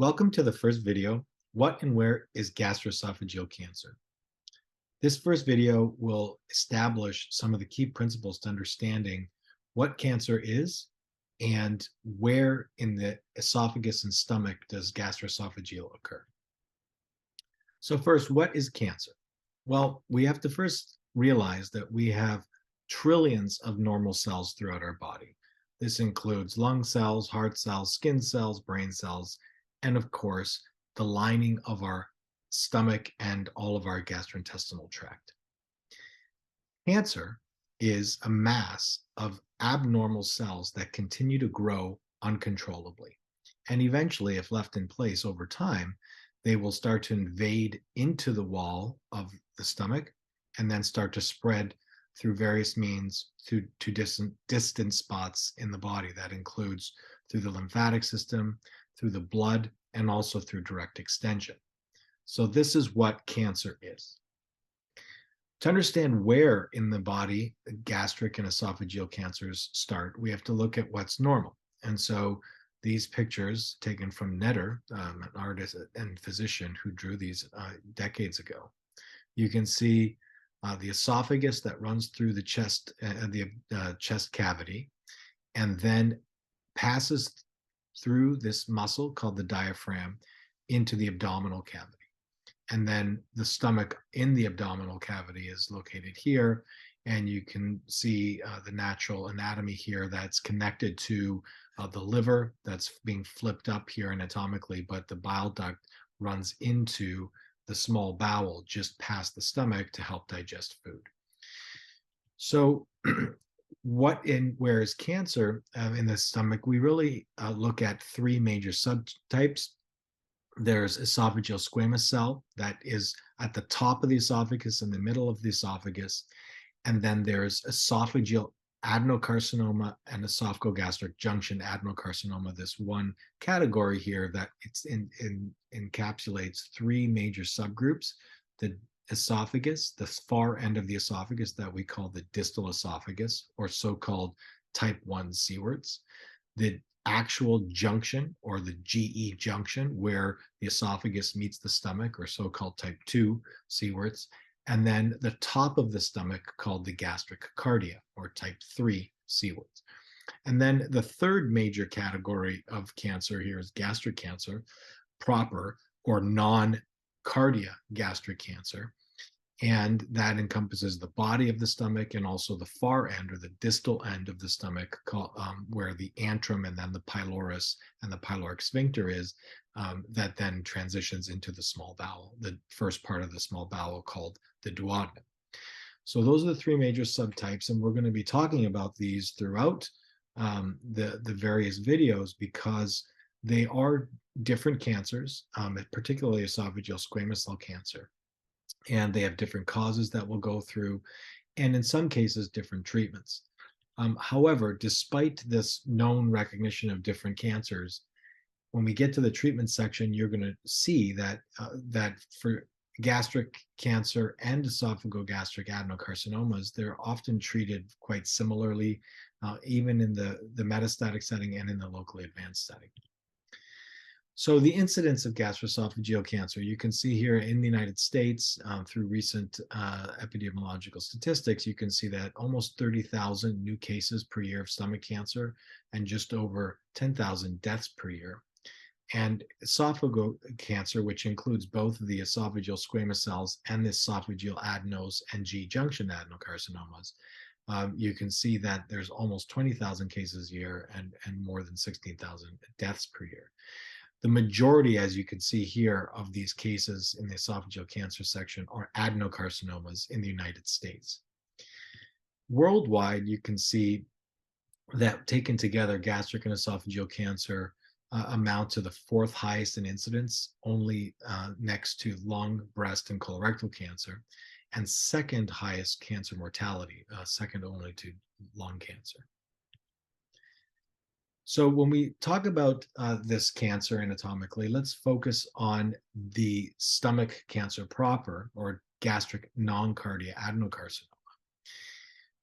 Welcome to the first video, What and Where is Gastroesophageal Cancer? This first video will establish some of the key principles to understanding what cancer is and where in the esophagus and stomach does gastroesophageal occur. So first, what is cancer? Well, we have to first realize that we have trillions of normal cells throughout our body. This includes lung cells, heart cells, skin cells, brain cells, and of course, the lining of our stomach and all of our gastrointestinal tract. Cancer is a mass of abnormal cells that continue to grow uncontrollably. And eventually, if left in place over time, they will start to invade into the wall of the stomach and then start to spread through various means to distant spots in the body. That includes through the lymphatic system, through the blood, and also through direct extension. So this is what cancer is. To understand where in the body gastric and esophageal cancers start, we have to look at what's normal. And so these pictures taken from Netter, an artist and physician who drew these decades ago, you can see the esophagus that runs through the chest cavity and then passes through this muscle called the diaphragm into the abdominal cavity. And then the stomach in the abdominal cavity is located here. And you can see the natural anatomy here that's connected to the liver that's being flipped up here anatomically, but the bile duct runs into the small bowel just past the stomach to help digest food. So where is cancer in the stomach? We really look at three major subtypes. There's esophageal squamous cell that is at the top of the esophagus, in the middle of the esophagus. And then there's esophageal adenocarcinoma and esophagogastric junction adenocarcinoma, this one category here that encapsulates three major subgroups. The esophagus, the far end of the esophagus that we call the distal esophagus, or so-called type 1 C-warts. The actual junction, or the GE junction, where the esophagus meets the stomach, or so-called type 2 C-warts. And then the top of the stomach called the gastric cardia, or type 3 C-warts. And then the third major category of cancer here is gastric cancer proper, or non-cardia gastric cancer. And that encompasses the body of the stomach and also the far end, or the distal end of the stomach, where the antrum and then the pylorus and the pyloric sphincter is, that then transitions into the small bowel, the first part of the small bowel called the duodenum. So those are the three major subtypes, and we're going to be talking about these throughout the various videos because they are different cancers, particularly esophageal squamous cell cancer. And they have different causes that we'll go through, and in some cases, different treatments. However, despite this known recognition of different cancers, when we get to the treatment section, you're going to see that for gastric cancer and esophagogastric adenocarcinomas, they're often treated quite similarly, even in the metastatic setting and in the locally advanced setting. So the incidence of gastroesophageal cancer, you can see here in the United States through recent epidemiological statistics, you can see that almost 30,000 new cases per year of stomach cancer and just over 10,000 deaths per year. And esophageal cancer, which includes both the esophageal squamous cells and the esophageal adenos and G junction adenocarcinomas, you can see that there's almost 20,000 cases a year and more than 16,000 deaths per year. The majority, as you can see here, of these cases in the esophageal cancer section are adenocarcinomas in the United States. Worldwide, you can see that taken together, gastric and esophageal cancer amount to the fourth highest in incidence, only next to lung, breast, and colorectal cancer, and second highest cancer mortality, second only to lung cancer. So when we talk about this cancer anatomically, let's focus on the stomach cancer proper, or gastric non-cardia adenocarcinoma.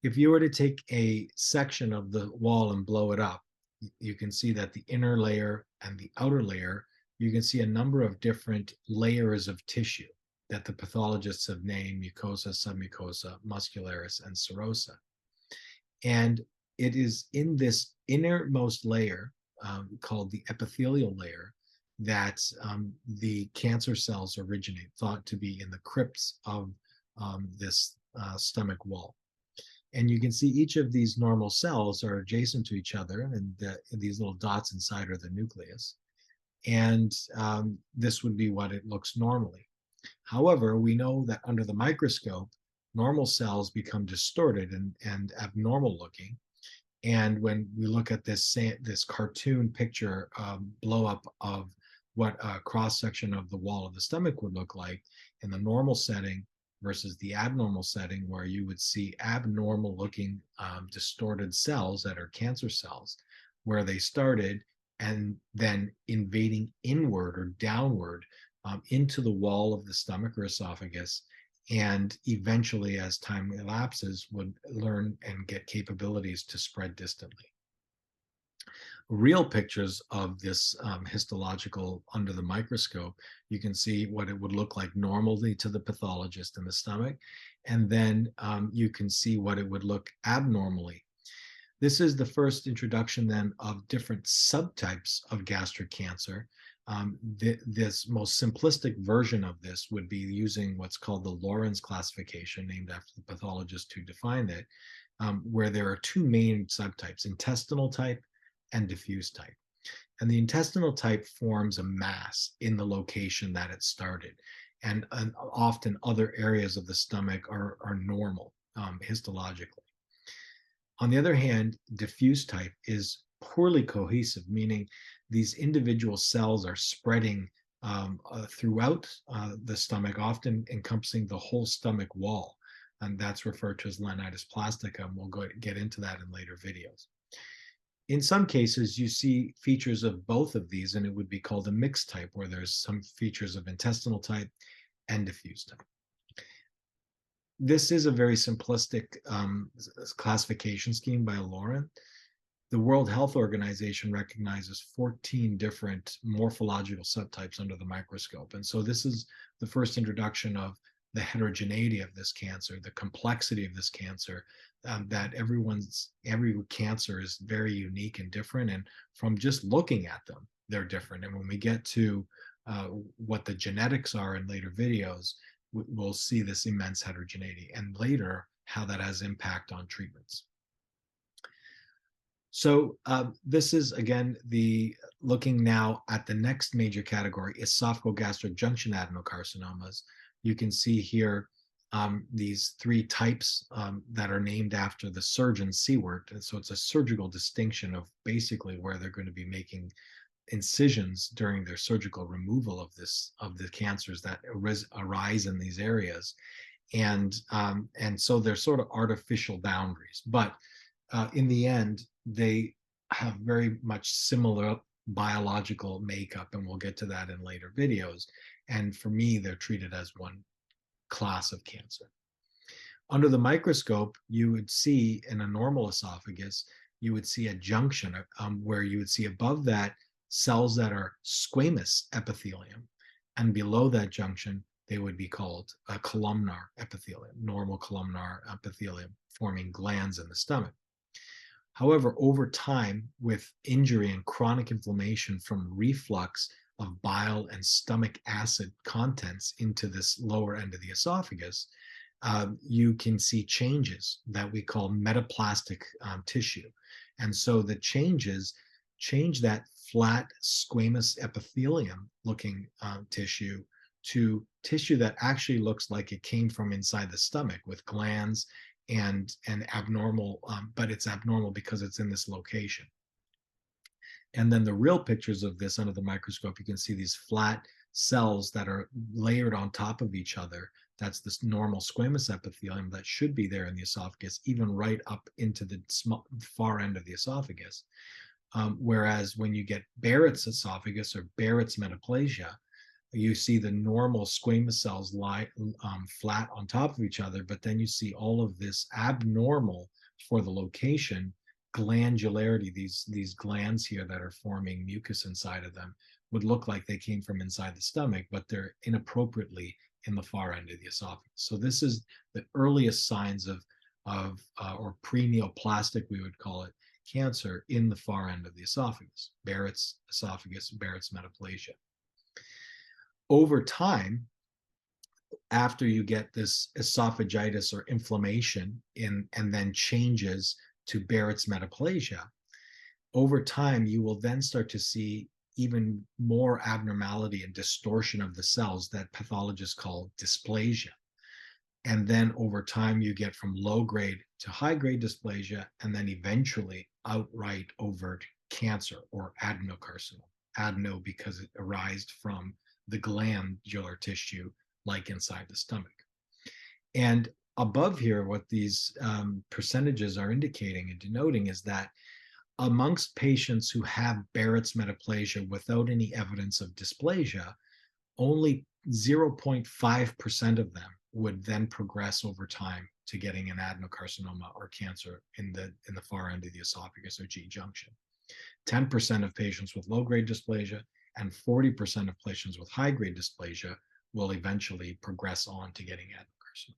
If you were to take a section of the wall and blow it up, you can see that the inner layer and the outer layer you can see a number of different layers of tissue that the pathologists have named mucosa, submucosa, muscularis, and serosa. And it is in this innermost layer called the epithelial layer that the cancer cells originate, thought to be in the crypts of this stomach wall. And you can see each of these normal cells are adjacent to each other, and these little dots inside are the nucleus. And this would be what it looks normally. However, we know that under the microscope, normal cells become distorted and abnormal looking. And when we look at this cartoon picture blow up of what a cross section of the wall of the stomach would look like in the normal setting versus the abnormal setting, where you would see abnormal looking distorted cells that are cancer cells, where they started and then invading inward or downward into the wall of the stomach or esophagus, and eventually, as time elapses, would learn and get capabilities to spread distantly. Real pictures of this histological under the microscope, you can see what it would look like normally to the pathologist in the stomach, and then you can see what it would look abnormally. This is the first introduction then of different subtypes of gastric cancer. This most simplistic version of this would be using what's called the Lorenz classification, named after the pathologist who defined it, where there are two main subtypes, intestinal type and diffuse type. And the intestinal type forms a mass in the location that it started. And often other areas of the stomach are normal histologically. On the other hand, diffuse type is poorly cohesive, meaning these individual cells are spreading throughout the stomach, often encompassing the whole stomach wall. And that's referred to as lenitis plastica, and we'll get into that in later videos. In some cases, you see features of both of these, and it would be called a mixed type, where there's some features of intestinal type and diffuse type. This is a very simplistic classification scheme by Lorenz. The World Health Organization recognizes 14 different morphological subtypes under the microscope. And so this is the first introduction of the heterogeneity of this cancer, the complexity of this cancer, that every cancer is very unique and different. And from just looking at them, they're different. And when we get to what the genetics are in later videos, we'll see this immense heterogeneity, and later how that has impact on treatments. So this is, again, looking now at the next major category, esophagogastric junction adenocarcinomas. You can see here these three types that are named after the surgeon Seward. And so it's a surgical distinction of basically where they're going to be making incisions during their surgical removal of the cancers that arise in these areas. And so they're sort of artificial boundaries. But in the end, they have very much similar biological makeup, and we'll get to that in later videos. And for me, they're treated as one class of cancer. Under the microscope, you would see in a normal esophagus, you would see a junction where you would see above that cells that are squamous epithelium, and below that junction, they would be called a columnar epithelium, normal columnar epithelium, forming glands in the stomach. However, over time, with injury and chronic inflammation from reflux of bile and stomach acid contents into this lower end of the esophagus, you can see changes that we call metaplastic tissue. And so the changes change that flat squamous epithelium looking tissue to tissue that actually looks like it came from inside the stomach, with glands and abnormal, but it's abnormal because it's in this location. And then the real pictures of this under the microscope, you can see these flat cells that are layered on top of each other. That's this normal squamous epithelium that should be there in the esophagus, even right up into the far end of the esophagus. Whereas when you get Barrett's esophagus or Barrett's metaplasia, you see the normal squamous cells lie flat on top of each other, but then you see all of this abnormal for the location glandularity, these glands here that are forming mucus inside of them, would look like they came from inside the stomach, but they're inappropriately in the far end of the esophagus. So this is the earliest signs of or pre-neoplastic, we would call it, cancer in the far end of the esophagus, Barrett's esophagus, Barrett's metaplasia. Over time, after you get this esophagitis or inflammation and then changes to Barrett's metaplasia, over time, you will then start to see even more abnormality and distortion of the cells that pathologists call dysplasia. And then over time, you get from low grade to high grade dysplasia, and then eventually outright overt cancer or adenocarcinoma. Adeno because it arises from the glandular tissue, like inside the stomach. And above here, what these percentages are indicating and denoting is that amongst patients who have Barrett's metaplasia without any evidence of dysplasia, only 0.5% of them would then progress over time to getting an adenocarcinoma or cancer in the far end of the esophagus or G junction. 10% of patients with low-grade dysplasia and 40% of patients with high-grade dysplasia will eventually progress on to getting adenocarcinoma.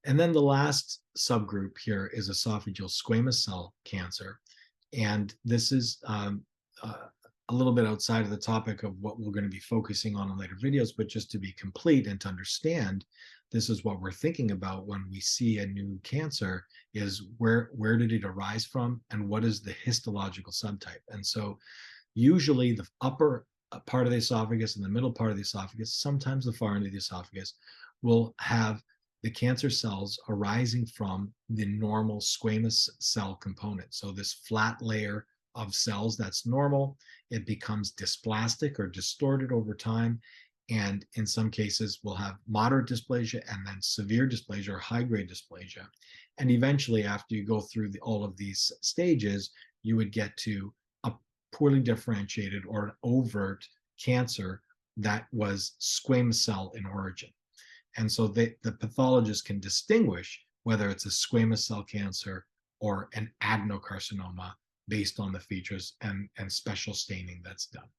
And then the last subgroup here is esophageal squamous cell cancer. And this is a little bit outside of the topic of what we're going to be focusing on in later videos, but just to be complete and to understand, this is what we're thinking about when we see a new cancer is where did it arise from and what is the histological subtype. And so usually the upper part of the esophagus and the middle part of the esophagus, sometimes the far end of the esophagus, will have the cancer cells arising from the normal squamous cell component. So this flat layer of cells that's normal, it becomes dysplastic or distorted over time. And in some cases, we'll have moderate dysplasia and then severe dysplasia or high-grade dysplasia. And eventually, after you go through all of these stages, you would get to a poorly differentiated or an overt cancer that was squamous cell in origin. And so the pathologist can distinguish whether it's a squamous cell cancer or an adenocarcinoma based on the features and special staining that's done.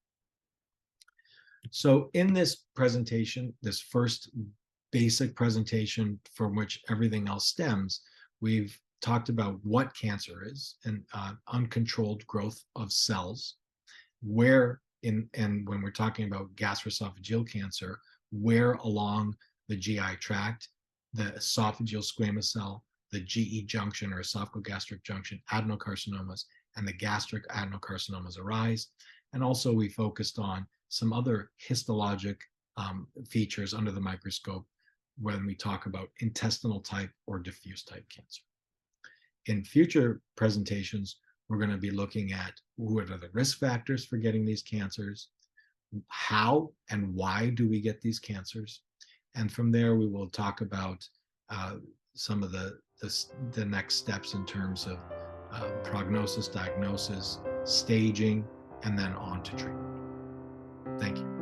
So in this presentation, this first basic presentation from which everything else stems, we've talked about what cancer is and uncontrolled growth of cells, where and when we're talking about gastroesophageal cancer, where along the GI tract, the esophageal squamous cell, the GE junction or esophagogastric junction adenocarcinomas, and the gastric adenocarcinomas arise. And also we focused on some other histologic features under the microscope when we talk about intestinal type or diffuse type cancer. In future presentations, we're going to be looking at what are the risk factors for getting these cancers, how and why do we get these cancers, and from there we will talk about some of the next steps in terms of prognosis, diagnosis, staging, and then on to treatment. Thank you.